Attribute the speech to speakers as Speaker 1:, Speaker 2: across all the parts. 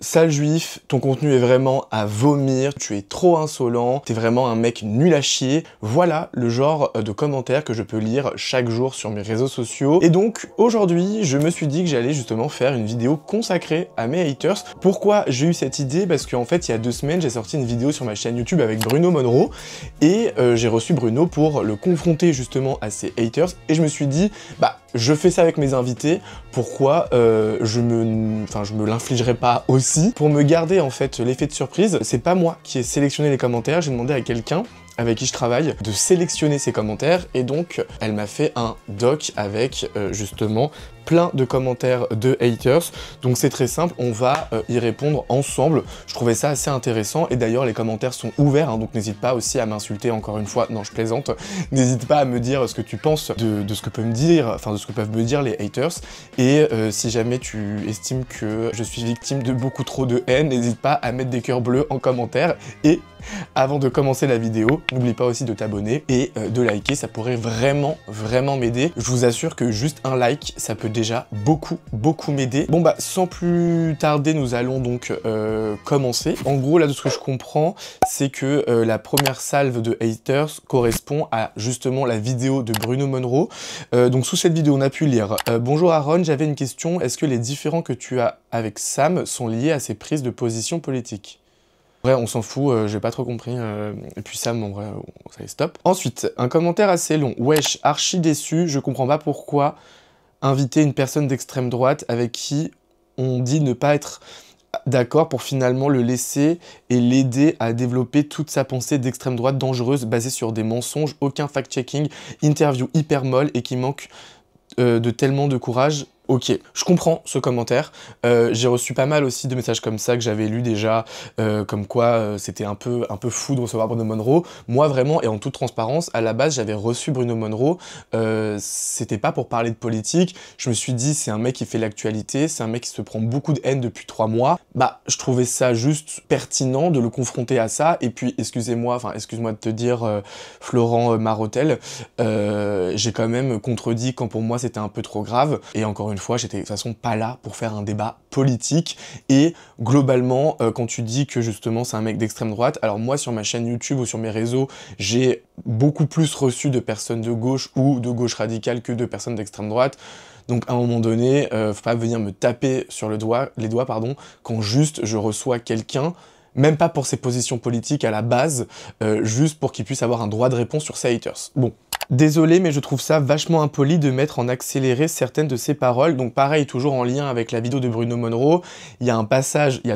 Speaker 1: Sale juif, ton contenu est vraiment à vomir, tu es trop insolent, t'es vraiment un mec nul à chier. Voilà le genre de commentaires que je peux lire chaque jour sur mes réseaux sociaux. Et donc aujourd'hui, je me suis dit que j'allais justement faire une vidéo consacrée à mes haters. Pourquoi j'ai eu cette idée? Parce qu'en fait, il y a 2 semaines, j'ai sorti une vidéo sur ma chaîne YouTube avec Bruno Monroe et j'ai reçu Bruno pour le confronter justement à ses haters. Et je me suis dit, bah, je fais ça avec mes invités, pourquoi je me l'infligerai pas aussi? Pour me garder en fait l'effet de surprise, c'est pas moi qui ai sélectionné les commentaires, j'ai demandé à quelqu'un avec qui je travaille de sélectionner ses commentaires et donc elle m'a fait un doc avec justement plein de commentaires de haters. Donc c'est très simple, on va y répondre ensemble. Je trouvais ça assez intéressant et d'ailleurs les commentaires sont ouverts, hein, donc n'hésite pas aussi à m'insulter encore une fois. Non, je plaisante. N'hésite pas à me dire ce que tu penses de ce que peuvent me dire, enfin de ce que peuvent me dire les haters. Et si jamais tu estimes que je suis victime de beaucoup trop de haine, n'hésite pas à mettre des cœurs bleus en commentaire. Et avant de commencer la vidéo, n'oublie pas aussi de t'abonner et de liker, ça pourrait vraiment m'aider. Je vous assure que juste un like, ça peut déjà beaucoup m'aider. Bon bah sans plus tarder, nous allons donc commencer. En gros là de ce que je comprends, c'est que la première salve de haters correspond à justement la vidéo de Bruno Monroe. Donc sous cette vidéo on a pu lire bonjour Aaron, j'avais une question, est-ce que les différends que tu as avec Sam sont liés à ses prises de position politiques? En vrai, on s'en fout, j'ai pas trop compris. Et puis Sam, en vrai, ça y est, stop. Ensuite, un commentaire assez long. Wesh, archi déçu, je comprends pas pourquoi inviter une personne d'extrême droite avec qui on dit ne pas être d'accord pour finalement le laisser et l'aider à développer toute sa pensée d'extrême droite dangereuse basée sur des mensonges, aucun fact-checking, interview hyper molle et qui manque de tellement de courage. Ok, je comprends ce commentaire, j'ai reçu pas mal aussi de messages comme ça que j'avais lu déjà, comme quoi c'était un peu fou de recevoir Bruno Monroe. Moi vraiment, et en toute transparence, à la base j'avais reçu Bruno Monroe, c'était pas pour parler de politique, je me suis dit c'est un mec qui fait l'actualité, c'est un mec qui se prend beaucoup de haine depuis 3 mois, bah je trouvais ça juste pertinent de le confronter à ça, et puis excuse-moi de te dire Florent Marotel, j'ai quand même contredit quand pour moi c'était un peu trop grave, et encore une fois, j'étais de toute façon pas là pour faire un débat politique. Et globalement, quand tu dis que justement c'est un mec d'extrême droite, alors moi sur ma chaîne YouTube ou sur mes réseaux, j'ai beaucoup plus reçu de personnes de gauche ou de gauche radicale que de personnes d'extrême droite. Donc à un moment donné, faut pas venir me taper sur les doigts, quand juste je reçois quelqu'un, même pas pour ses positions politiques à la base, juste pour qu'il puisse avoir un droit de réponse sur ses haters. Bon. Désolé, mais je trouve ça vachement impoli de mettre en accéléré certaines de ses paroles. Donc pareil, toujours en lien avec la vidéo de Bruno Monroe, il y a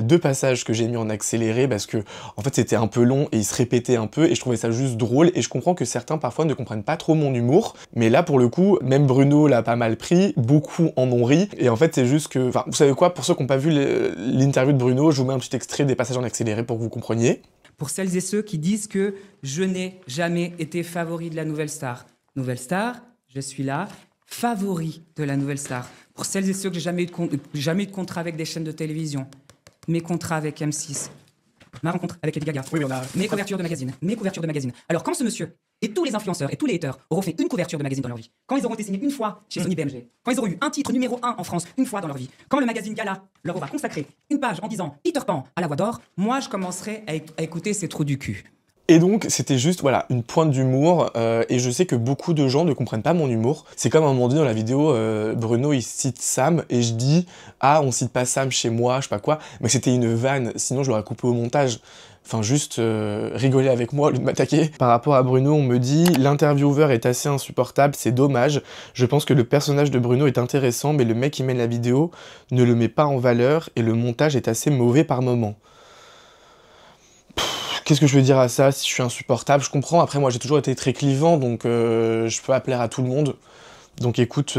Speaker 1: 2 passages que j'ai mis en accéléré parce que en fait c'était un peu long et il se répétait un peu et je trouvais ça juste drôle et je comprends que certains parfois ne comprennent pas trop mon humour. Mais là pour le coup, même Bruno l'a pas mal pris, beaucoup en ont ri et en fait c'est juste que, enfin vous savez quoi, pour ceux qui n'ont pas vu l'interview de Bruno, je vous mets un petit extrait des passages en accéléré pour que vous compreniez.
Speaker 2: Pour celles et ceux qui disent que je n'ai jamais été favori de la Nouvelle Star. Nouvelle Star, je suis là, favori de la Nouvelle Star. Pour celles et ceux que j'ai jamais eu de contrat avec des chaînes de télévision. Mes contrats avec M6. Ma rencontre avec Lady Gaga. Oui, mes couvertures de magazines. Alors quand ce monsieur et tous les influenceurs et tous les haters auront fait une couverture de magazine dans leur vie, quand ils auront été signés une fois chez Sony BMG, quand ils auront eu un titre numéro 1 en France une fois dans leur vie, quand le magazine Gala leur aura consacré une page en disant Peter Pan à la voix d'or, moi je commencerai à écouter ces trous du cul.
Speaker 1: Et donc c'était juste voilà une pointe d'humour et je sais que beaucoup de gens ne comprennent pas mon humour. C'est comme à un moment donné dans la vidéo, Bruno il cite Sam et je dis ah on cite pas Sam chez moi, je sais pas quoi, mais c'était une vanne, sinon je l'aurais coupé au montage. Enfin juste rigoler avec moi au lieu de m'attaquer. Par rapport à Bruno, on me dit l'intervieweur est assez insupportable, c'est dommage. Je pense que le personnage de Bruno est intéressant, mais le mec qui mène la vidéo ne le met pas en valeur et le montage est assez mauvais par moments. Qu'est-ce que je veux dire à ça? Si je suis insupportable, je comprends. Après, moi, j'ai toujours été très clivant, donc je peux plaire à tout le monde. Donc écoute,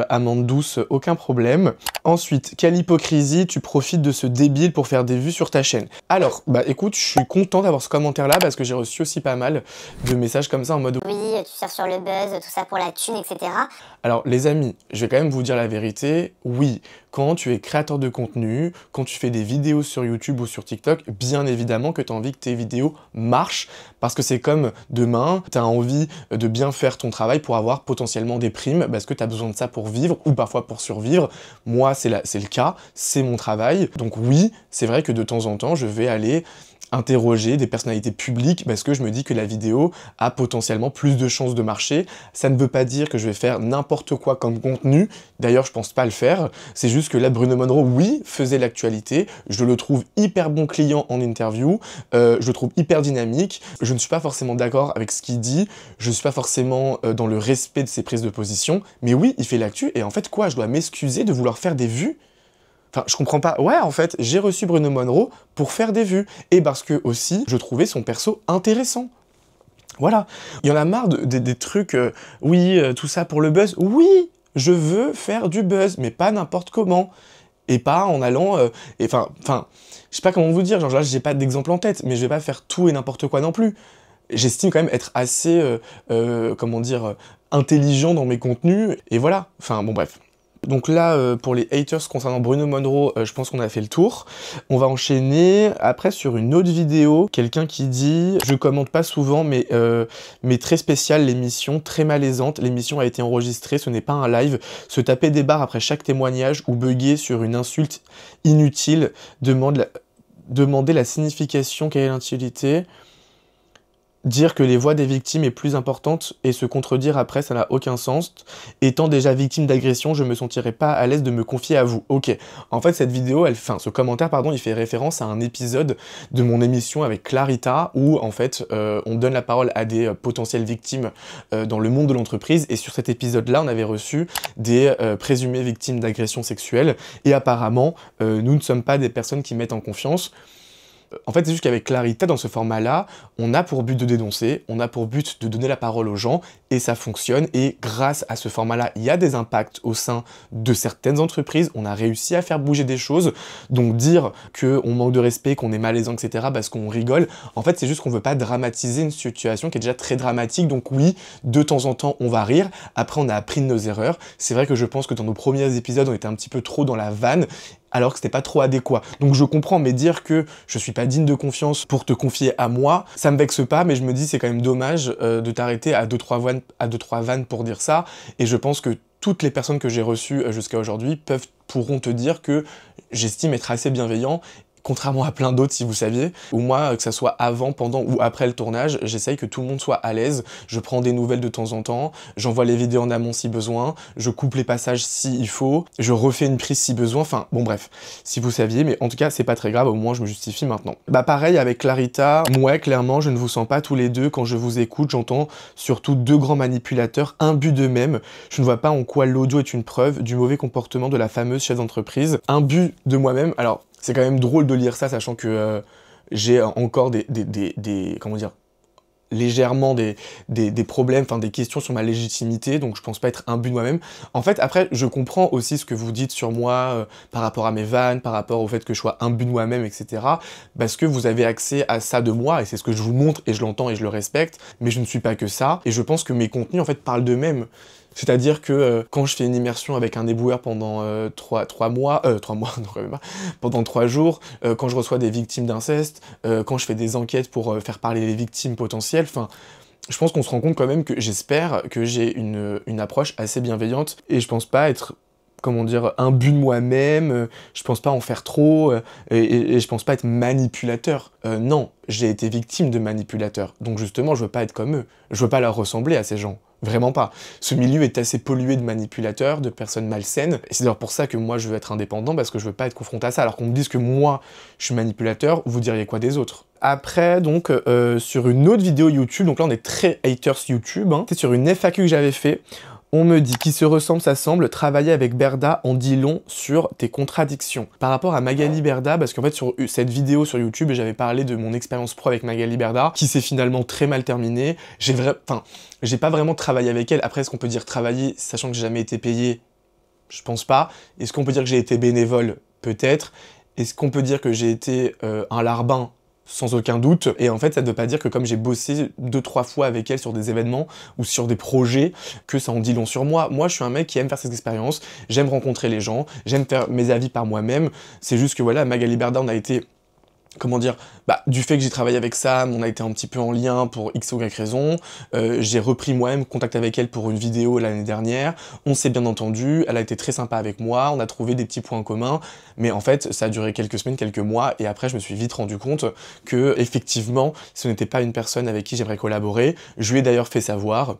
Speaker 1: amande douce, aucun problème. Ensuite, quelle hypocrisie, tu profites de ce débile pour faire des vues sur ta chaîne. Alors, bah écoute, je suis content d'avoir ce commentaire-là parce que j'ai reçu aussi pas mal de messages comme ça en mode...
Speaker 3: Oui, tu cherches sur le buzz, tout ça pour la thune, etc.
Speaker 1: Alors les amis, je vais quand même vous dire la vérité. Oui, quand tu es créateur de contenu, quand tu fais des vidéos sur YouTube ou sur TikTok, bien évidemment que tu as envie que tes vidéos marchent, parce que c'est comme demain, tu as envie de bien faire ton travail pour avoir potentiellement des primes, parce que tu as besoin de ça pour vivre, ou parfois pour survivre. Moi, c'est le cas, c'est mon travail. Donc oui, c'est vrai que de temps en temps, je vais aller interroger des personnalités publiques parce que je me dis que la vidéo a potentiellement plus de chances de marcher. Ça ne veut pas dire que je vais faire n'importe quoi comme contenu, d'ailleurs je pense pas le faire, c'est juste que là Bruno Monroe, oui, faisait l'actualité, je le trouve hyper bon client en interview, je le trouve hyper dynamique, je ne suis pas forcément d'accord avec ce qu'il dit, je ne suis pas forcément dans le respect de ses prises de position, mais oui, il fait l'actu et en fait quoi, je dois m'excuser de vouloir faire des vues? Enfin, je comprends pas. Ouais, en fait, j'ai reçu Bruno Monroe pour faire des vues. Et parce que, aussi, je trouvais son perso intéressant. Voilà. Il y en a marre des trucs, oui, tout ça pour le buzz. Oui, je veux faire du buzz, mais pas n'importe comment. Et pas en allant... Enfin, je sais pas comment vous dire, genre là, j'ai pas d'exemple en tête, mais je vais pas faire tout et n'importe quoi non plus. J'estime quand même être assez, comment dire, intelligent dans mes contenus. Et voilà. Enfin, bon, bref. Donc là, pour les haters concernant Bruno Monroe, je pense qu'on a fait le tour. On va enchaîner après sur une autre vidéo. Quelqu'un qui dit « Je commente pas souvent, mais très spécial l'émission, très malaisante. L'émission a été enregistrée, ce n'est pas un live. Se taper des barres après chaque témoignage ou bugger sur une insulte inutile. Demander la signification, quelle est l'utilité. Dire que les voix des victimes est plus importante et se contredire après, ça n'a aucun sens. Étant déjà victime d'agression, je me sentirais pas à l'aise de me confier à vous. Ok. En fait, cette vidéo, ce commentaire, pardon, il fait référence à un épisode de mon émission avec Clarita où, en fait, on donne la parole à des potentielles victimes dans le monde de l'entreprise. Et sur cet épisode-là, on avait reçu des présumées victimes d'agression sexuelle. Et apparemment, nous ne sommes pas des personnes qui mettent en confiance. En fait, c'est juste qu'avec Clarita, dans ce format-là, on a pour but de dénoncer, on a pour but de donner la parole aux gens, et ça fonctionne, et grâce à ce format-là, il y a des impacts au sein de certaines entreprises, on a réussi à faire bouger des choses, donc dire qu'on manque de respect, qu'on est malaisant, etc., parce qu'on rigole, en fait, c'est juste qu'on veut pas dramatiser une situation qui est déjà très dramatique, donc oui, de temps en temps, on va rire, après on a appris de nos erreurs, c'est vrai que je pense que dans nos premiers épisodes, on était un petit peu trop dans la vanne, alors que c'était pas trop adéquat. Donc je comprends, mais dire que je suis pas digne de confiance pour te confier à moi, ça me vexe pas, mais je me dis c'est quand même dommage de t'arrêter à 2-3 vannes pour dire ça, et je pense que toutes les personnes que j'ai reçues jusqu'à aujourd'hui pourront te dire que j'estime être assez bienveillant, contrairement à plein d'autres si vous saviez, où moi, que ça soit avant, pendant ou après le tournage, j'essaye que tout le monde soit à l'aise, je prends des nouvelles de temps en temps, j'envoie les vidéos en amont si besoin, je coupe les passages s'il faut, je refais une prise si besoin, enfin bon bref, si vous saviez, mais en tout cas c'est pas très grave, au moins je me justifie maintenant. Bah pareil avec Clarita, moi clairement je ne vous sens pas tous les deux, quand je vous écoute j'entends surtout deux grands manipulateurs imbus d'eux-mêmes, je ne vois pas en quoi l'audio est une preuve du mauvais comportement de la fameuse chef d'entreprise, imbu de moi-même, alors c'est quand même drôle de lire ça, sachant que j'ai encore comment dire, légèrement des problèmes, enfin des questions sur ma légitimité, donc je pense pas être imbu de moi-même. En fait, après, je comprends aussi ce que vous dites sur moi, par rapport à mes vannes, par rapport au fait que je sois imbu de moi-même, etc. Parce que vous avez accès à ça de moi, et c'est ce que je vous montre, et je l'entends et je le respecte, mais je ne suis pas que ça, et je pense que mes contenus, en fait, parlent d'eux-mêmes. C'est-à-dire que quand je fais une immersion avec un éboueur pendant 3 mois, non quand même pas, pendant 3 jours, quand je reçois des victimes d'inceste, quand je fais des enquêtes pour faire parler les victimes potentielles, enfin, je pense qu'on se rend compte quand même que j'espère que j'ai une approche assez bienveillante, et je pense pas être, comment dire, imbu de moi-même, je pense pas en faire trop, et je pense pas être manipulateur. Non, j'ai été victime de manipulateurs, donc justement je veux pas être comme eux, je veux pas leur ressembler à ces gens. Vraiment pas. Ce milieu est assez pollué de manipulateurs, de personnes malsaines, et c'est d'ailleurs pour ça que moi je veux être indépendant, parce que je veux pas être confronté à ça. Alors qu'on me dise que moi je suis manipulateur, vous diriez quoi des autres? Après, donc, sur une autre vidéo YouTube, donc là on est très haters YouTube, hein. C'est sur une FAQ que j'avais fait. On me dit qui se ressemble, ça semble, travailler avec Berda en dit long sur tes contradictions. Par rapport à Magali Berda, parce qu'en fait sur cette vidéo sur YouTube, j'avais parlé de mon expérience pro avec Magali Berda, qui s'est finalement très mal terminée. J'ai pas vraiment travaillé avec elle. Après, est-ce qu'on peut dire travailler, sachant que j'ai jamais été payé? Je pense pas. Est-ce qu'on peut dire que j'ai été bénévole? Peut-être. Est-ce qu'on peut dire que j'ai été un larbin? sans aucun doute. Et en fait, ça ne veut pas dire que comme j'ai bossé 2-3 fois avec elle sur des événements ou sur des projets, que ça en dit long sur moi. Moi, je suis un mec qui aime faire ces expériences, j'aime rencontrer les gens, j'aime faire mes avis par moi-même. C'est juste que voilà, Magali Berda, on a été... Comment dire, du fait que j'ai travaillé avec Sam, on a été un petit peu en lien pour X ou Y raison, j'ai repris moi-même contact avec elle pour une vidéo l'année dernière, on s'est bien entendu, elle a été très sympa avec moi, on a trouvé des petits points communs, mais en fait ça a duré quelques semaines, quelques mois, et après je me suis vite rendu compte que effectivement ce n'était pas une personne avec qui j'aimerais collaborer. Je lui ai d'ailleurs fait savoir,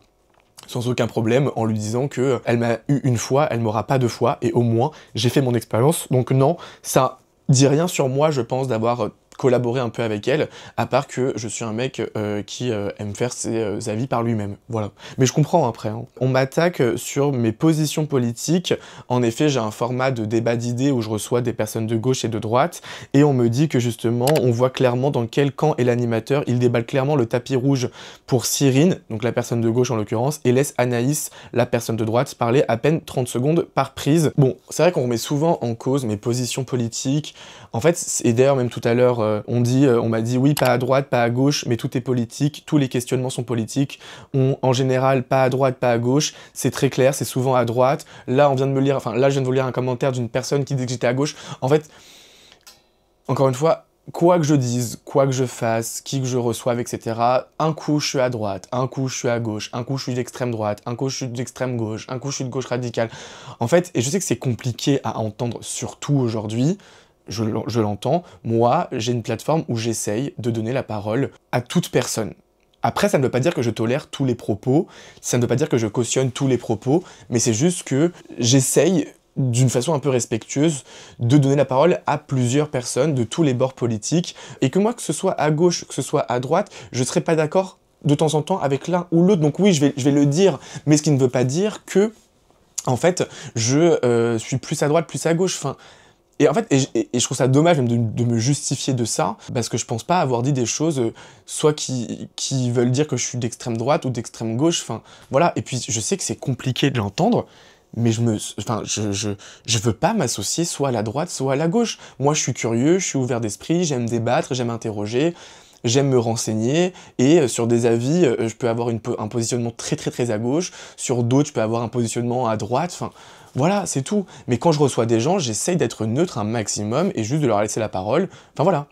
Speaker 1: sans aucun problème, en lui disant que elle m'a eu une fois, elle m'aura pas deux fois, et au moins j'ai fait mon expérience, donc non, ça dit rien sur moi, je pense, d'avoir collaborer un peu avec elle, à part que je suis un mec qui aime faire ses avis par lui-même, voilà. Mais je comprends après, hein. On m'attaque sur mes positions politiques, en effet j'ai un format de débat d'idées où je reçois des personnes de gauche et de droite, et on me dit que justement, on voit clairement dans quel camp est l'animateur, il déballe clairement le tapis rouge pour Cyrine, donc la personne de gauche en l'occurrence, et laisse Anaïs, la personne de droite, parler à peine 30 secondes par prise. Bon, c'est vrai qu'on remet souvent en cause mes positions politiques, en fait, et d'ailleurs même tout à l'heure, on m'a dit oui, pas à droite, pas à gauche, mais tout est politique, tous les questionnements sont politiques, en général, pas à droite, pas à gauche, c'est très clair, c'est souvent à droite. Là, je viens de vous lire un commentaire d'une personne qui dit que j'étais à gauche. En fait, encore une fois, quoi que je dise, quoi que je fasse, qui que je reçoive, etc., un coup je suis à droite, un coup je suis à gauche, un coup je suis d'extrême droite, un coup je suis d'extrême gauche, un coup je suis de gauche radicale. En fait, et je sais que c'est compliqué à entendre, surtout aujourd'hui, je l'entends, moi, j'ai une plateforme où j'essaye de donner la parole à toute personne. Après, ça ne veut pas dire que je tolère tous les propos, ça ne veut pas dire que je cautionne tous les propos, mais c'est juste que j'essaye, d'une façon un peu respectueuse, de donner la parole à plusieurs personnes de tous les bords politiques, et que moi, que ce soit à gauche, que ce soit à droite, je ne serai pas d'accord de temps en temps avec l'un ou l'autre. Donc oui, je vais le dire, mais ce qui ne veut pas dire que, en fait, je suis plus à droite, plus à gauche, enfin... Et en fait, je trouve ça dommage même de me justifier de ça, parce que je pense pas avoir dit des choses, soit qui veulent dire que je suis d'extrême droite ou d'extrême gauche, enfin, voilà. Et puis, je sais que c'est compliqué de l'entendre, mais je veux pas m'associer soit à la droite, soit à la gauche. Moi, je suis curieux, je suis ouvert d'esprit, j'aime débattre, j'aime interroger, j'aime me renseigner, et sur des avis, je peux avoir un positionnement très très très à gauche, sur d'autres, je peux avoir un positionnement à droite, enfin... Voilà, c'est tout. Mais quand je reçois des gens, j'essaye d'être neutre un maximum et juste de leur laisser la parole. Enfin voilà.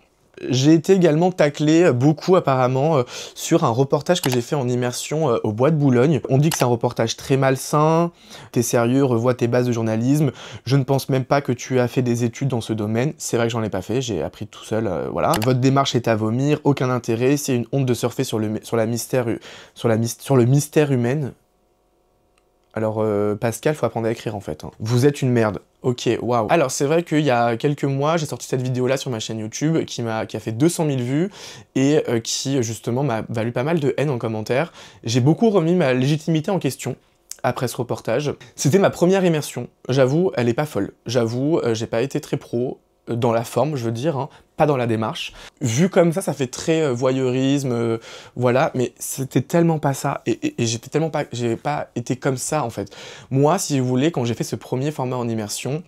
Speaker 1: J'ai été également taclé beaucoup apparemment sur un reportage que j'ai fait en immersion au Bois de Boulogne. On dit que c'est un reportage très malsain, t'es sérieux, revois tes bases de journalisme, je ne pense même pas que tu as fait des études dans ce domaine. C'est vrai que j'en ai pas fait, j'ai appris tout seul, voilà. Votre démarche est à vomir, aucun intérêt, c'est une honte de surfer sur le mystère humain. Alors Pascal, faut apprendre à écrire en fait. Hein. Vous êtes une merde. Ok, waouh. Alors c'est vrai qu'il y a quelques mois, j'ai sorti cette vidéo-là sur ma chaîne YouTube qui a fait 200 000 vues et qui justement m'a valu pas mal de haine en commentaire. J'ai beaucoup remis ma légitimité en question après ce reportage. C'était ma première immersion. J'avoue, elle est pas folle. J'avoue, j'ai pas été très pro. Dans la forme, je veux dire, hein, pas dans la démarche. Vu comme ça fait très voyeurisme, voilà, mais c'était tellement pas ça, et j'ai pas été comme ça, en fait. Moi, si vous voulez, quand j'ai fait ce premier format en immersion,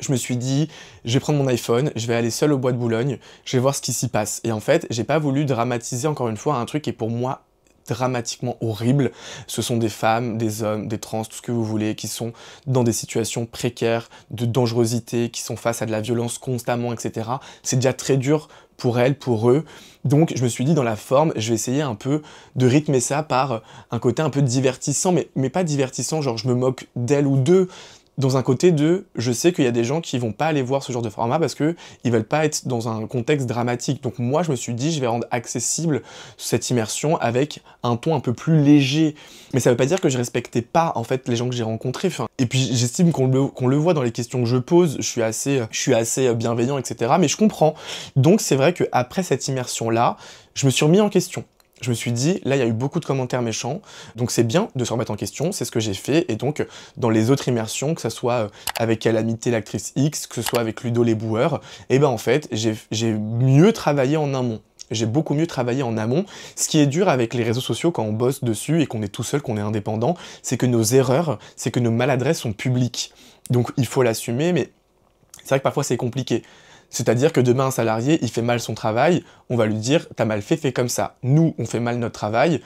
Speaker 1: je me suis dit, je vais prendre mon iPhone, je vais aller seul au Bois de Boulogne, je vais voir ce qui s'y passe. Et en fait, j'ai pas voulu dramatiser encore une fois un truc qui est pour moi dramatiquement horrible. Ce sont des femmes, des hommes, des trans, tout ce que vous voulez, qui sont dans des situations précaires, de dangerosité, qui sont face à de la violence constamment, etc. C'est déjà très dur pour elles, pour eux. Donc je me suis dit, dans la forme, je vais essayer un peu de rythmer ça par un côté un peu divertissant, mais pas divertissant, genre je me moque d'elle ou d'eux, dans un côté de, je sais qu'il y a des gens qui vont pas aller voir ce genre de format parce que ils veulent pas être dans un contexte dramatique. Donc moi, je me suis dit, je vais rendre accessible cette immersion avec un ton un peu plus léger. Mais ça veut pas dire que je respectais pas, en fait, les gens que j'ai rencontrés. Enfin, et puis, j'estime qu'on le voit dans les questions que je pose. Je suis assez bienveillant, etc. Mais je comprends. Donc, c'est vrai qu'après cette immersion-là, je me suis remis en question. Je me suis dit, là, il y a eu beaucoup de commentaires méchants, donc c'est bien de se remettre en question, c'est ce que j'ai fait, et donc, dans les autres immersions, que ce soit avec Calamité, l'actrice X, que ce soit avec Ludo les boueurs, et ben en fait, j'ai mieux travaillé en amont. J'ai beaucoup mieux travaillé en amont. Ce qui est dur avec les réseaux sociaux quand on bosse dessus et qu'on est tout seul, qu'on est indépendant, c'est que nos erreurs, c'est que nos maladresses sont publiques. Donc il faut l'assumer, mais c'est vrai que parfois c'est compliqué. C'est-à-dire que demain, un salarié, il fait mal son travail, on va lui dire « t'as mal fait, fais comme ça ». Nous, on fait mal notre travail,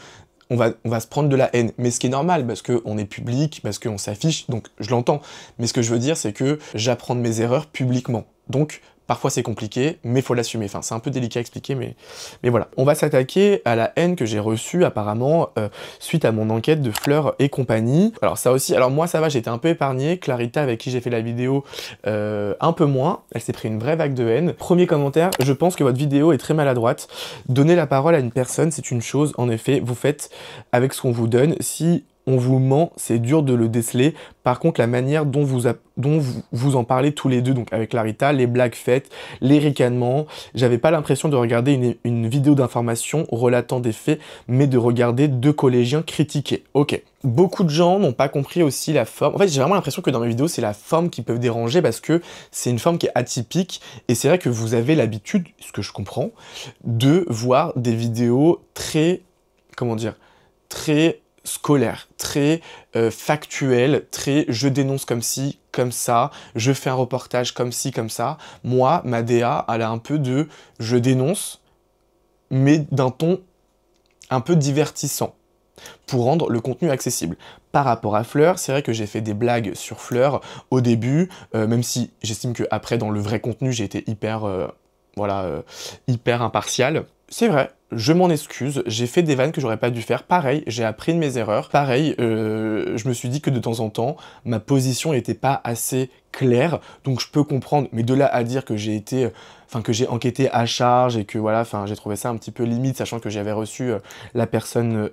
Speaker 1: on va se prendre de la haine. Mais ce qui est normal, parce qu'on est public, parce qu'on s'affiche, donc je l'entends. Mais ce que je veux dire, c'est que j'apprends de mes erreurs publiquement. Donc, parfois c'est compliqué, mais il faut l'assumer. Enfin, c'est un peu délicat à expliquer, mais voilà. On va s'attaquer à la haine que j'ai reçue, apparemment, suite à mon enquête de Fleur et compagnie. Alors ça aussi, alors moi ça va, j'ai été un peu épargné. Clarita, avec qui j'ai fait la vidéo, un peu moins. Elle s'est pris une vraie vague de haine. Premier commentaire, je pense que votre vidéo est très maladroite. Donner la parole à une personne, c'est une chose. En effet, vous faites avec ce qu'on vous donne. Si on vous ment, c'est dur de le déceler. Par contre, la manière dont vous en parlez tous les deux, donc avec Clarita, les blagues faites, les ricanements, j'avais pas l'impression de regarder une vidéo d'information relatant des faits, mais de regarder deux collégiens critiquer. Ok. Beaucoup de gens n'ont pas compris aussi la forme. En fait, j'ai vraiment l'impression que dans mes vidéos, c'est la forme qui peut déranger parce que c'est une forme qui est atypique. Et c'est vrai que vous avez l'habitude, ce que je comprends, de voir des vidéos très, comment dire, très scolaire, très factuel, très je dénonce comme ci, comme ça, je fais un reportage comme ci, comme ça. Moi, ma DA, elle a un peu de je dénonce, mais d'un ton un peu divertissant, pour rendre le contenu accessible. Par rapport à Fleur, c'est vrai que j'ai fait des blagues sur Fleur au début, même si j'estime qu'après, dans le vrai contenu, j'ai été hyper, hyper impartial. C'est vrai, je m'en excuse, j'ai fait des vannes que j'aurais pas dû faire. Pareil, j'ai appris de mes erreurs. Pareil, je me suis dit que de temps en temps, ma position n'était pas assez claire, donc je peux comprendre. Mais de là à dire que j'ai été, que j'ai enquêté à charge et que voilà, j'ai trouvé ça un petit peu limite, sachant que j'avais reçu la personne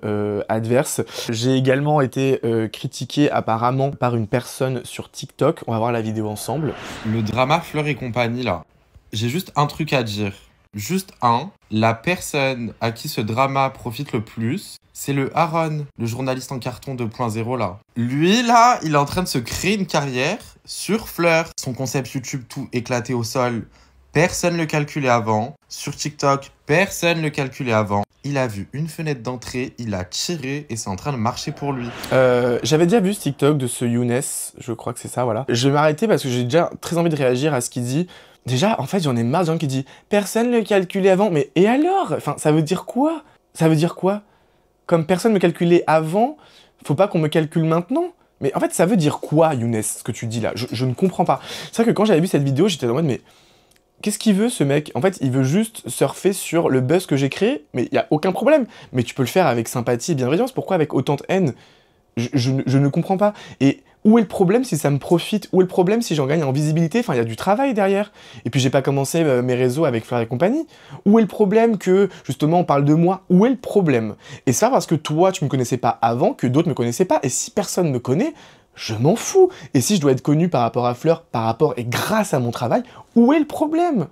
Speaker 1: adverse. J'ai également été critiqué apparemment par une personne sur TikTok. On va voir la vidéo ensemble.
Speaker 3: Le drama Fleur et compagnie là, j'ai juste un truc à dire. Juste un, la personne à qui ce drama profite le plus, c'est le Aaron, le journaliste en carton 2.0 là. Lui là, il est en train de se créer une carrière sur Fleur. Son concept YouTube tout éclaté au sol, personne ne le calculait avant. Sur TikTok, personne ne le calculait avant. Il a vu une fenêtre d'entrée, il a tiré et c'est en train de marcher pour lui.
Speaker 1: J'avais déjà vu ce TikTok de ce Younes, je crois que c'est ça, voilà. Je vais m'arrêter parce que j'ai déjà très envie de réagir à ce qu'il dit. Déjà, en fait, j'en ai marre de gens qui disent « Personne ne le calculait avant ». Mais et alors? Enfin, ça veut dire quoi? Ça veut dire quoi? Comme personne ne me calculait avant, faut pas qu'on me calcule maintenant? Mais en fait, ça veut dire quoi, Younes, ce que tu dis là? Je ne comprends pas. C'est vrai que quand j'avais vu cette vidéo, j'étais en mode « Mais qu'est-ce qu'il veut, ce mec? En fait, il veut juste surfer sur le buzz que j'ai créé, mais il n'y a aucun problème. Mais tu peux le faire avec sympathie et bienveillance. Pourquoi avec autant de haine? Je ne comprends pas. Et où est le problème si ça me profite? Où est le problème si j'en gagne en visibilité? Enfin, il y a du travail derrière. Et puis, j'ai pas commencé mes réseaux avec Fleur et compagnie. Où est le problème que, justement, on parle de moi? Où est le problème? Et ça, parce que toi, tu me connaissais pas avant, que d'autres me connaissaient pas. Et si personne me connaît, je m'en fous. Et si je dois être connu par rapport à Fleur, par rapport et grâce à mon travail, où est le problème?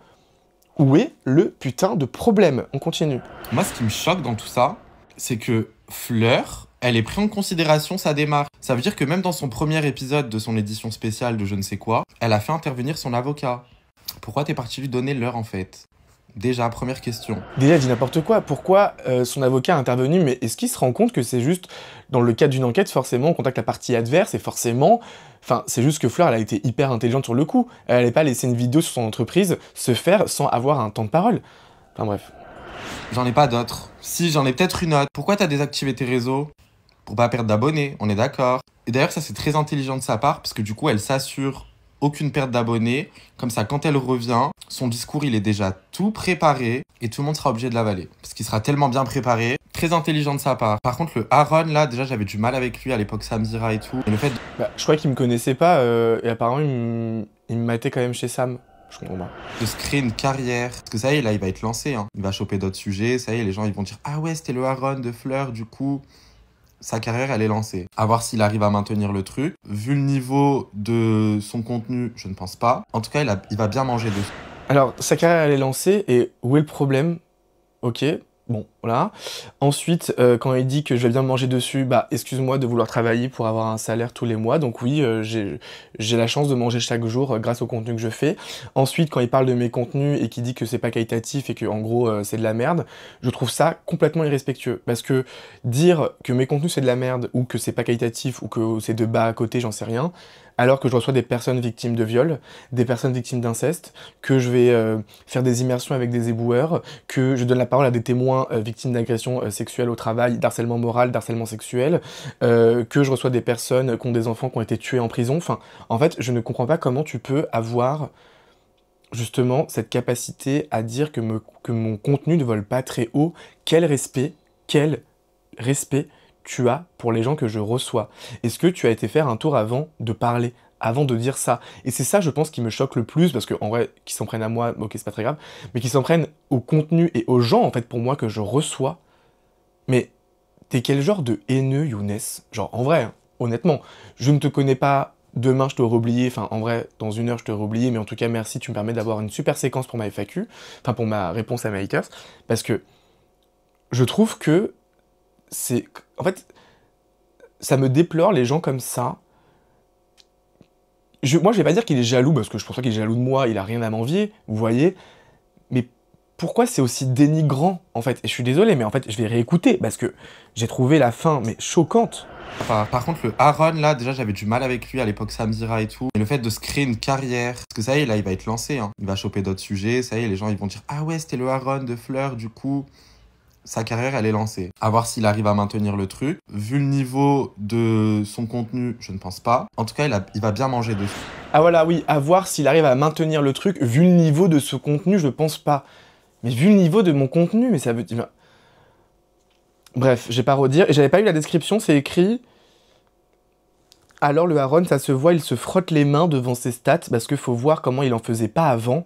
Speaker 1: Où est le putain de problème? On continue.
Speaker 3: Moi, ce qui me choque dans tout ça, c'est que Fleur, elle est prise en considération sa démarche. Ça veut dire que même dans son premier épisode de son édition spéciale de je ne sais quoi, elle a fait intervenir son avocat. Pourquoi t'es parti lui donner l'heure en fait? Déjà, première question.
Speaker 1: Déjà, elle dit n'importe quoi. Pourquoi son avocat a intervenu? Mais est-ce qu'il se rend compte que c'est juste, dans le cadre d'une enquête, forcément, on contacte la partie adverse et forcément... Enfin, c'est juste que Fleur, elle a été hyper intelligente sur le coup. Elle n'allait pas laisser une vidéo sur son entreprise se faire sans avoir un temps de parole. Enfin bref.
Speaker 3: J'en ai pas d'autres. Si, j'en ai peut-être une autre. Pourquoi t'as désactivé tes réseaux? Pour pas perdre d'abonnés, on est d'accord. Et d'ailleurs, ça c'est très intelligent de sa part, parce que du coup, elle s'assure aucune perte d'abonnés. Comme ça, quand elle revient, son discours, il est déjà tout préparé, et tout le monde sera obligé de l'avaler. Parce qu'il sera tellement bien préparé. Très intelligent de sa part. Par contre, le Aaron, là, déjà, j'avais du mal avec lui à l'époque Samzira et tout. Et le fait
Speaker 1: je crois qu'il me connaissait pas, et apparemment, il me matait quand même chez Sam. Je comprends pas.
Speaker 3: de se créer une carrière. Parce que ça y est, là, il va être lancé. Hein. Il va choper d'autres sujets. Ça y est, les gens, ils vont dire « Ah ouais, c'était le Aaron de Fleur, du coup... » Sa carrière, elle est lancée. À voir s'il arrive à maintenir le truc. Vu le niveau de son contenu, je ne pense pas. En tout cas, il va bien manger dessus.
Speaker 1: Alors, sa carrière, elle est lancée, et où est le problème? Ok, bon, voilà. Ensuite, quand il dit que je vais bien me manger dessus, excuse-moi de vouloir travailler pour avoir un salaire tous les mois. Donc oui, j'ai la chance de manger chaque jour grâce au contenu que je fais. Ensuite, quand il parle de mes contenus et qu'il dit que c'est pas qualitatif et que en gros c'est de la merde, je trouve ça complètement irrespectueux. Parce que dire que mes contenus c'est de la merde ou que c'est pas qualitatif ou que c'est de bas à côté, j'en sais rien, alors que je reçois des personnes victimes de viol, des personnes victimes d'inceste, que je vais faire des immersions avec des éboueurs, que je donne la parole à des témoins victimes d'agressions sexuelles au travail, d'harcèlement moral, d'harcèlement sexuel, que je reçois des personnes qui ont des enfants qui ont été tués en prison. Enfin, en fait, je ne comprends pas comment tu peux avoir justement cette capacité à dire que mon contenu ne vole pas très haut. Quel respect tu as pour les gens que je reçois? Est-ce que tu as été faire un tour avant de parler, avant de dire ça? Et c'est ça, je pense, qui me choque le plus, parce qu'en vrai, qu'ils s'en prennent à moi, ok, c'est pas très grave, mais qu'ils s'en prennent au contenu et aux gens, en fait, pour moi, que je reçois. Mais t'es quel genre de haineux, Younes? Genre, en vrai, hein, honnêtement, je ne te connais pas, demain je t'aurais oublié, enfin, en vrai, dans une heure je t'aurais oublié, mais en tout cas, merci, tu me permets d'avoir une super séquence pour ma FAQ, enfin, pour ma réponse à mes haters, parce que je trouve que c'est... En fait, ça me déplore les gens comme ça. Moi, je vais pas dire qu'il est jaloux, parce que je pense pas qu'il est jaloux de moi, il a rien à m'envier, vous voyez. Mais pourquoi c'est aussi dénigrant, en fait? Et je suis désolé, mais en fait, je vais réécouter, parce que j'ai trouvé la fin, mais choquante.
Speaker 3: Enfin, par contre, le Aaron, là, déjà, j'avais du mal avec lui à l'époque Samira et tout. Et le fait de se créer une carrière, parce que ça y est, là, il va être lancé, hein. Il va choper d'autres sujets, ça y est, les gens, ils vont dire « Ah ouais, c'était le Aaron de Fleur, du coup... » Sa carrière, elle est lancée. À voir s'il arrive à maintenir le truc. Vu le niveau de son contenu, je ne pense pas. En tout cas, il va bien manger dessus.
Speaker 1: Ah voilà, oui, à voir s'il arrive à maintenir le truc. Vu le niveau de ce contenu, je pense pas. Mais vu le niveau de mon contenu, mais ça veut dire... Bref, j'ai pas à redire. Et j'avais pas eu la description, c'est écrit... Alors le Aaron, ça se voit, il se frotte les mains devant ses stats, parce qu'il faut voir comment il en faisait pas avant.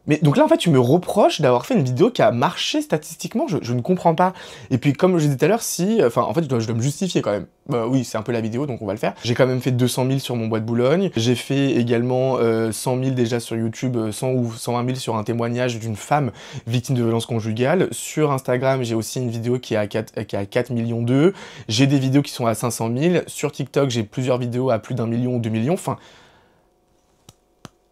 Speaker 1: Mais donc là, en fait, tu me reproches d'avoir fait une vidéo qui a marché statistiquement, je ne comprends pas. Et puis, comme je disais tout à l'heure, si... Enfin, en fait, je dois me justifier quand même. Bah oui, c'est un peu la vidéo, donc on va le faire. J'ai quand même fait 200 000 sur mon bois de Boulogne. J'ai fait également 100 000 déjà sur YouTube, 100 ou 120 000 sur un témoignage d'une femme victime de violence conjugale. Sur Instagram, j'ai aussi une vidéo qui est à 4 millions 2. J'ai des vidéos qui sont à 500 000. Sur TikTok, j'ai plusieurs vidéos à plus d'1 million ou 2 millions. Enfin...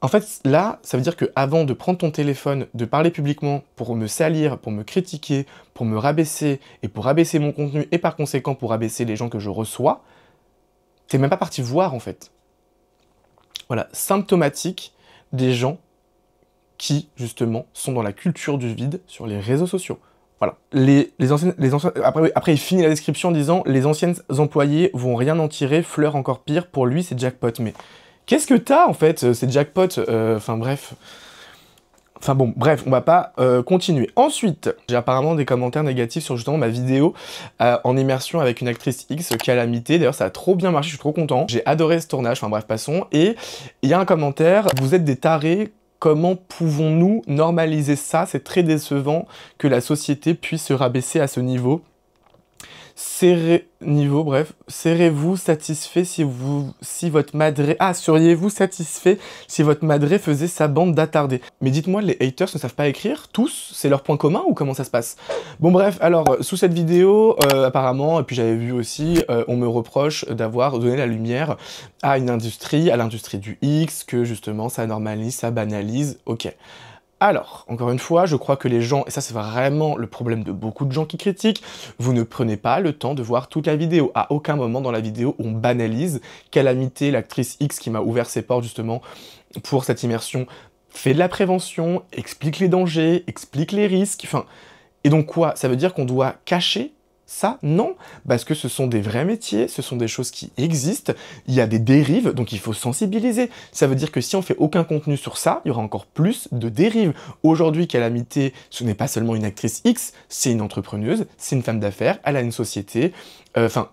Speaker 1: En fait, là, ça veut dire qu'avant de prendre ton téléphone, de parler publiquement pour me salir, pour me critiquer, pour me rabaisser, et pour rabaisser mon contenu, et par conséquent pour rabaisser les gens que je reçois, t'es même pas parti voir, en fait. Voilà, symptomatique des gens qui, justement, sont dans la culture du vide sur les réseaux sociaux. Voilà. Après, il finit la description en disant « Les anciennes employées vont rien en tirer, Fleur encore pire, pour lui, c'est jackpot. » Mais... qu'est-ce que t'as, en fait? C'est jackpot. Enfin, bref. Enfin bon, bref, on va pas continuer. Ensuite, j'ai apparemment des commentaires négatifs sur justement ma vidéo en immersion avec une actrice X, Calamité. D'ailleurs, ça a trop bien marché, je suis trop content. J'ai adoré ce tournage, enfin bref, passons. Et il y a un commentaire, vous êtes des tarés, comment pouvons-nous normaliser ça? C'est très décevant que la société puisse se rabaisser à ce niveau. Serez-vous satisfait si votre madré... Ah, seriez-vous satisfait si votre madré faisait sa bande d'attardés? Mais dites-moi, les haters ne savent pas écrire? Tous? C'est leur point commun ou comment ça se passe? Bon bref, alors, sous cette vidéo, apparemment, et puis j'avais vu aussi, on me reproche d'avoir donné la lumière à une industrie, à l'industrie du X, que justement, ça normalise, ça banalise, ok. Alors, encore une fois, je crois que les gens, et ça c'est vraiment le problème de beaucoup de gens qui critiquent, vous ne prenez pas le temps de voir toute la vidéo. À aucun moment dans la vidéo, on banalise. Calamité, l'actrice X qui m'a ouvert ses portes justement pour cette immersion, fait de la prévention, explique les dangers, explique les risques, enfin... Et donc quoi? Ça veut dire qu'on doit cacher ça? Non, parce que ce sont des vrais métiers, ce sont des choses qui existent, il y a des dérives, donc il faut sensibiliser. Ça veut dire que si on fait aucun contenu sur ça, il y aura encore plus de dérives. Aujourd'hui, Calamité, ce n'est pas seulement une actrice X, c'est une entrepreneuse, c'est une femme d'affaires, elle a une société, enfin...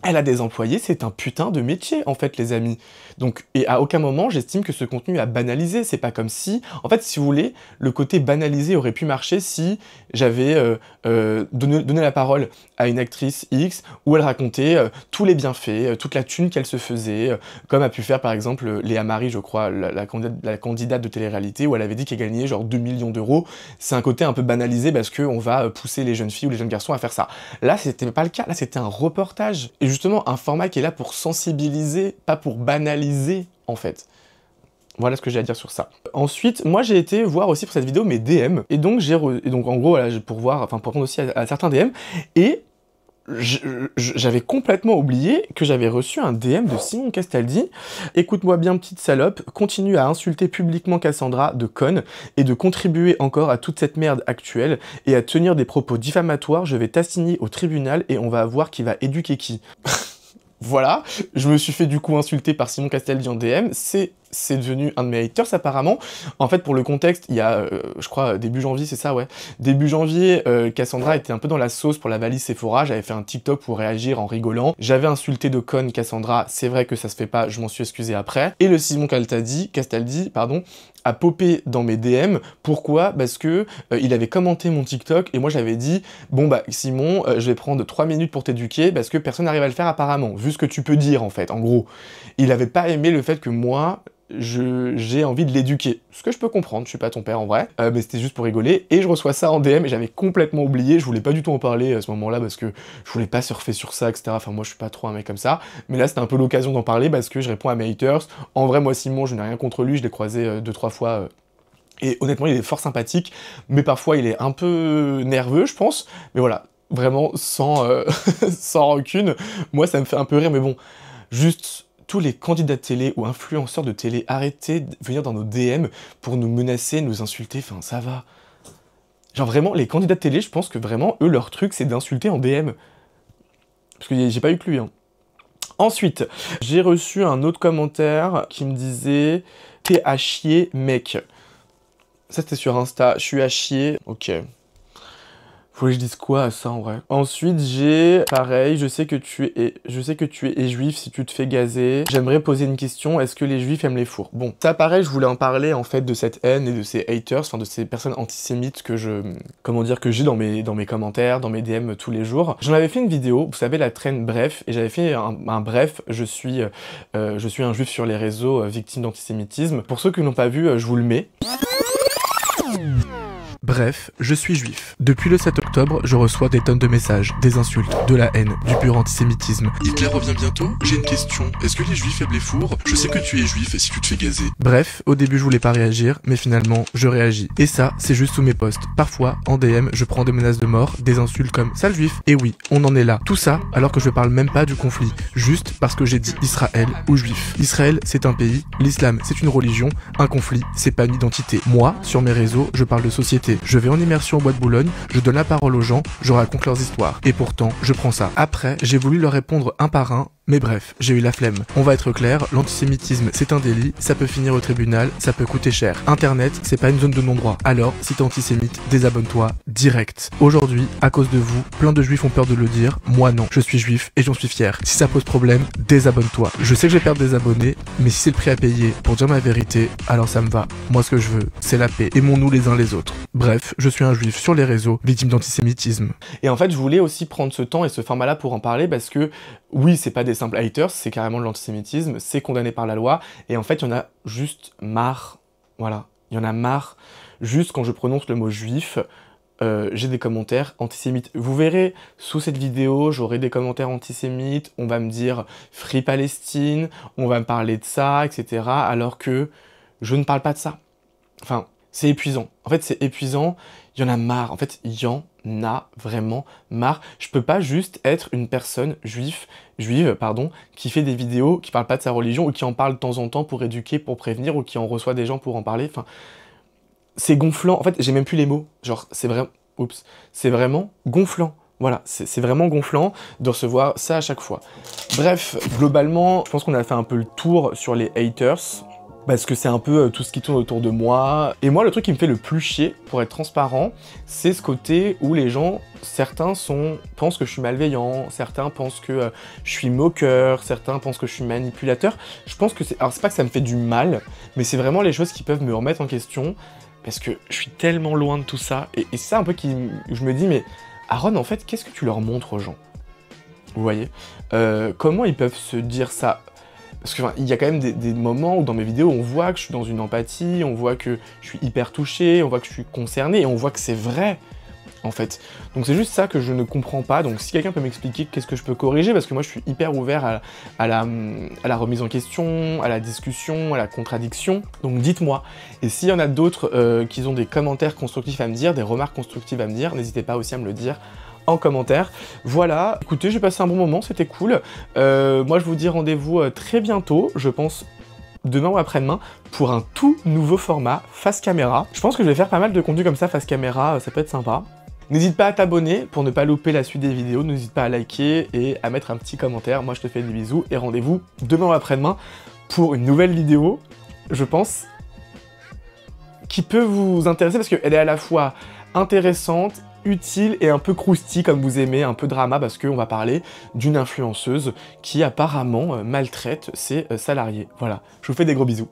Speaker 1: elle a des employés, c'est un putain de métier, en fait, les amis. Donc, et à aucun moment, j'estime que ce contenu a banalisé. C'est pas comme si... En fait, si vous voulez, le côté banalisé aurait pu marcher si j'avais donné la parole à une actrice X où elle racontait tous les bienfaits, toute la thune qu'elle se faisait, comme a pu faire, par exemple, Léa Marie, je crois, la candidate de télé-réalité, où elle avait dit qu'elle gagnait genre 2 millions d'euros. C'est un côté un peu banalisé parce qu'on va pousser les jeunes filles ou les jeunes garçons à faire ça. Là, c'était pas le cas. Là, c'était un reportage. Et justement, un format qui est là pour sensibiliser, pas pour banaliser, en fait. Voilà ce que j'ai à dire sur ça. Ensuite, moi j'ai été voir aussi pour cette vidéo mes DM, et donc en gros, voilà, pour voir, enfin pour répondre aussi à certains DM, et j'avais complètement oublié que j'avais reçu un DM de Simon Castaldi. Écoute-moi bien, petite salope, continue à insulter publiquement Cassandra de conne et de contribuer encore à toute cette merde actuelle et à tenir des propos diffamatoires. Je vais t'assigner au tribunal et on va voir qui va éduquer qui. Voilà, je me suis fait du coup insulter par Simon Castaldi en DM, c'est devenu un de mes haters apparemment. En fait, pour le contexte, il y a, je crois, début janvier, c'est ça, ouais. Début janvier, Cassandra était un peu dans la sauce pour la valise Sephora, j'avais fait un TikTok pour réagir en rigolant. J'avais insulté de conne Cassandra, c'est vrai que ça se fait pas, je m'en suis excusé après. Et le Simon Castaldi, pardon, a popé dans mes DM. Pourquoi? Parce que il avait commenté mon TikTok et moi j'avais dit bon bah Simon, je vais prendre 3 minutes pour t'éduquer parce que personne n'arrive à le faire apparemment, vu ce que tu peux dire en fait, en gros. Il avait pas aimé le fait que moi j'ai envie de l'éduquer. Ce que je peux comprendre, je suis pas ton père en vrai, mais c'était juste pour rigoler, et je reçois ça en DM et j'avais complètement oublié, je voulais pas du tout en parler à ce moment-là parce que je voulais pas surfer sur ça, etc. Enfin moi je suis pas trop un mec comme ça, mais là c'était un peu l'occasion d'en parler parce que je réponds à mes haters. En vrai moi Simon, je n'ai rien contre lui, je l'ai croisé 2-3 fois, et honnêtement il est fort sympathique, mais parfois il est un peu nerveux je pense, mais voilà, vraiment sans, sans rancune, moi ça me fait un peu rire, mais bon, juste... Tous les candidats de télé ou influenceurs de télé, arrêtez de venir dans nos DM pour nous menacer, nous insulter, enfin ça va. Genre vraiment, les candidats de télé, je pense que vraiment, eux, leur truc, c'est d'insulter en DM. Parce que j'ai pas eu que lui, hein. Ensuite, j'ai reçu un autre commentaire qui me disait « T'es à chier, mec ». Ça, c'était sur Insta. Je suis à chier. Ok. Faut que je dise quoi à ça en vrai? Ensuite j'ai, pareil, je sais que tu es juif si tu te fais gazer. J'aimerais poser une question, est-ce que les juifs aiment les fours? Bon, ça pareil, je voulais en parler en fait de cette haine et de ces haters, enfin de ces personnes antisémites que que j'ai dans mes commentaires, dans mes DM tous les jours. J'en avais fait une vidéo, vous savez la traîne bref, et j'avais fait un bref, je suis un juif sur les réseaux victime d'antisémitisme. Pour ceux qui n'ont pas vu, je vous le mets. Bref, je suis juif. Depuis le 7 octobre, je reçois des tonnes de messages, des insultes, de la haine, du pur antisémitisme. Hitler revient bientôt? J'ai une question. Est-ce que les juifs aiment les fours? Je sais que tu es juif et si tu te fais gazer. Bref, au début je voulais pas réagir, mais finalement, je réagis. Et ça, c'est juste sous mes posts. Parfois, en DM, je prends des menaces de mort, des insultes comme « sale juif ». Et oui, on en est là. Tout ça, alors que je parle même pas du conflit. Juste parce que j'ai dit Israël ou juif. Israël, c'est un pays. L'islam, c'est une religion. Un conflit, c'est pas une identité. Moi, sur mes réseaux, je parle de société. Je vais en immersion au Bois de Boulogne, je donne la parole aux gens, je raconte leurs histoires. Et pourtant, je prends ça. Après, j'ai voulu leur répondre un par un, mais bref, j'ai eu la flemme. On va être clair, l'antisémitisme c'est un délit, ça peut finir au tribunal, ça peut coûter cher. Internet, c'est pas une zone de non-droit. Alors, si t'es antisémite, désabonne-toi direct. Aujourd'hui, à cause de vous, plein de juifs ont peur de le dire, moi non. Je suis juif et j'en suis fier. Si ça pose problème, désabonne-toi. Je sais que je vais perdre des abonnés, mais si c'est le prix à payer pour dire ma vérité, alors ça me va. Moi ce que je veux, c'est la paix. Aimons-nous les uns les autres. Bref, je suis un juif sur les réseaux, victime d'antisémitisme. Et en fait, je voulais aussi prendre ce temps et ce format-là pour en parler parce que, oui, c'est pas des simples haters, c'est carrément de l'antisémitisme, c'est condamné par la loi, et en fait, il y en a juste marre, voilà, il y en a marre, juste quand je prononce le mot juif, j'ai des commentaires antisémites. Vous verrez, sous cette vidéo, j'aurai des commentaires antisémites, on va me dire « Free Palestine », on va me parler de ça, etc., alors que je ne parle pas de ça. Enfin, c'est épuisant. En fait, c'est épuisant, il y en a marre. En fait, il y en a vraiment marre. Je peux pas juste être une personne juive, qui fait des vidéos, qui parle pas de sa religion, ou qui en parle de temps en temps pour éduquer, pour prévenir, ou qui en reçoit des gens pour en parler. Enfin, c'est gonflant. En fait, j'ai même plus les mots. Genre, c'est vraiment gonflant. Voilà, c'est vraiment gonflant de recevoir ça à chaque fois. Bref, globalement, je pense qu'on a fait un peu le tour sur les haters, parce que c'est un peu tout ce qui tourne autour de moi. Et moi, le truc qui me fait le plus chier, pour être transparent, c'est ce côté où les gens, certains pensent que je suis malveillant, certains pensent que je suis moqueur, certains pensent que je suis manipulateur. Je pense que alors c'est pas que ça me fait du mal, mais c'est vraiment les choses qui peuvent me remettre en question, parce que je suis tellement loin de tout ça. Et c'est ça un peu je me dis, mais Aaron, en fait, qu'est-ce que tu leur montres aux gens? Vous voyez? Comment ils peuvent se dire ça? Parce qu'il y a quand même des moments où dans mes vidéos, on voit que je suis dans une empathie, on voit que je suis hyper touché, on voit que je suis concerné, et on voit que c'est vrai, en fait. Donc c'est juste ça que je ne comprends pas, donc si quelqu'un peut m'expliquer qu'est-ce que je peux corriger, parce que moi je suis hyper ouvert à la remise en question, à la discussion, à la contradiction, donc dites-moi. Et s'il y en a d'autres qui ont des commentaires constructifs à me dire, des remarques constructives à me dire, n'hésitez pas aussi à me le dire en commentaire. Voilà, écoutez, j'ai passé un bon moment, c'était cool. Moi, je vous dis rendez-vous très bientôt, je pense demain ou après-demain, pour un tout nouveau format face caméra. Je pense que je vais faire pas mal de contenu comme ça face caméra, ça peut être sympa. N'hésite pas à t'abonner pour ne pas louper la suite des vidéos, n'hésite pas à liker et à mettre un petit commentaire. Moi je te fais des bisous et rendez-vous demain ou après-demain pour une nouvelle vidéo, je pense, qui peut vous intéresser parce qu'elle est à la fois intéressante, utile et un peu croustille comme vous aimez, un peu drama parce qu'on va parler d'une influenceuse qui apparemment maltraite ses salariés. Voilà, je vous fais des gros bisous.